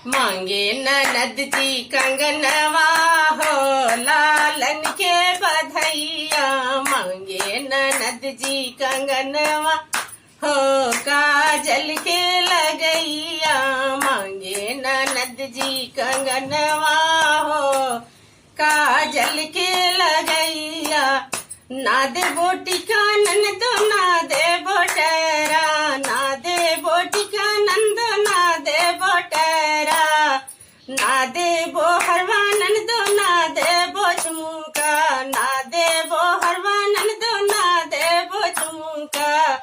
मांगे ननद जी कंगनवा हो लालन के बधैया। मांगे ननद जी कंगनवा हो काजल के लगैया। मांगे ननद जी कंगनवा हो काजल के लगैया। ना दे बोटी का नंद ना दे बोटरा। ना दे बोटी का नंद ना दे बोटरा। ना दे बो हरवा नंद ना दे बो झुमका। ना दे बो हरवा नंद ना दे बो झुमका।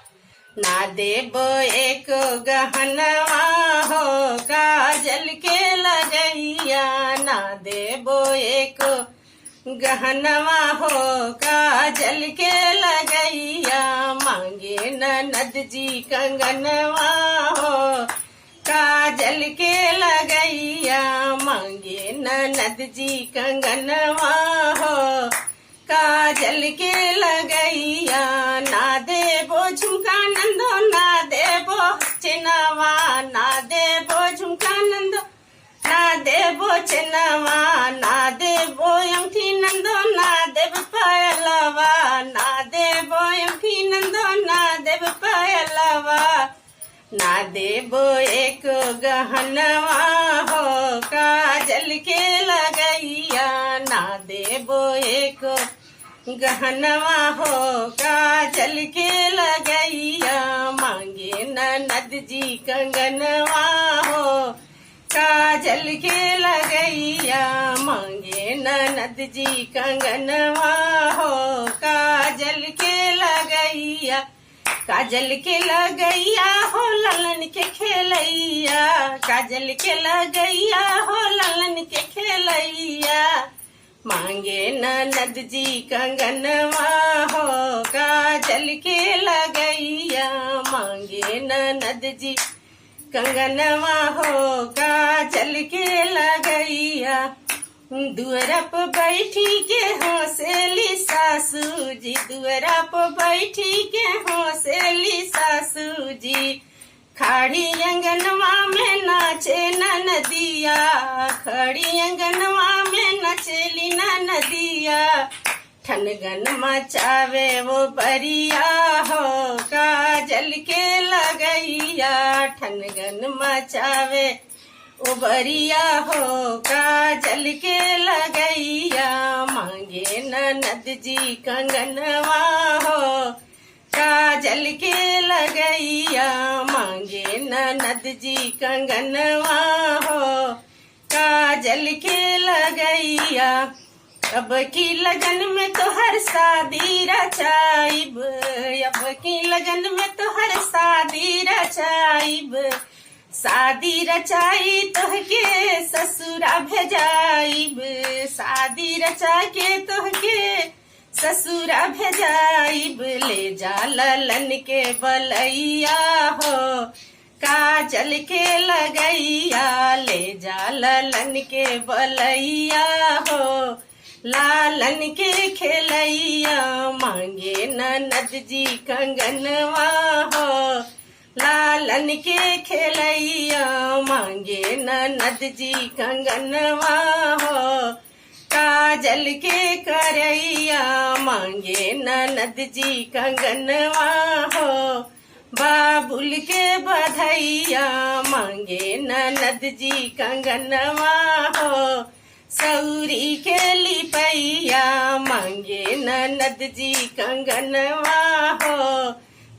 ना दे बो एक गहनवा हो काजल के लगैया। ना दे बो एक गहनवा हो काजल के लगैया। मांगे ननद जी कंगनवा हो काजल के लगैया। मांगे ननद जी कंगनवा हो काजल के लगैया। ना दे बो झुमका नंदो ना दे बो चिनवा। ना दे बो झुमका नंदो ना दे बो चिनवा। ना दे बो अंगठी नंदो ना देव पायलवा। ना दे बो अंगठी नंदो ना देव पायलवा। ना दे बो एक गहनवा हो काजल के लगैया। ना दे बो एक गहनवा हो काजल के लगैया। मांगे ननद जी कंगनवा हो काजल के लगैया। मांगे ननद जी कंगनवा हो काजल के लगैया। काजल के लगैया हो ललन के खेलैया। काजल के लगैया हो ललन के खेलैया। मांगे ननद जी कंगनवा हो काजल के लगैया। मांगे ननद जी कंगनवा हो काजल के लगैया। दुअरा पर बैठी के हंसेली सासू जी। दुअरा पर बैठी के हंसेली सासू जी। खड़ी अंगनवा में नाचे ननदिया। खड़ी अंगनवा में नचेली ननदिया। ठनगन मचावे वो बरिया हो काजल के लगैया। ठनगन मचावे ओ बरिया हो काजल के लगैया। मांगे ननद जी कंगनवा हो काजल के लगैया। मांगे ननद जी कंगनवा हो काजल के लगैया। अब की लगन में तो हर शादी रचाइब। अब की लगन में तो हर शादी रचाइब। शादी रचाई तोहके ससुरा भेजाइब। शादी रचा के तोहके ससुरा भेजाइब। ले जा ललन के बलैया हो काजल के लगैया। ले जा ललन के बलैया हो लालन के खेलैया। मांगे ननद जी कंगनवा हो लालन के खेलैया। मांगे ननद जी कंगनवा हो काजल के करैया। मांगे ननद जी कंगनवा हो बाबुल के बधैया। मांगे ननद जी कंगनवा हो सौरी के लिपैया। मांगे ननद जी कंगनवा हो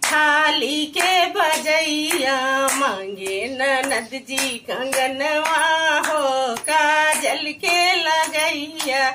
थाली के बजैया। मांगे ननद जी कंगनवा हो काजल के लगैया।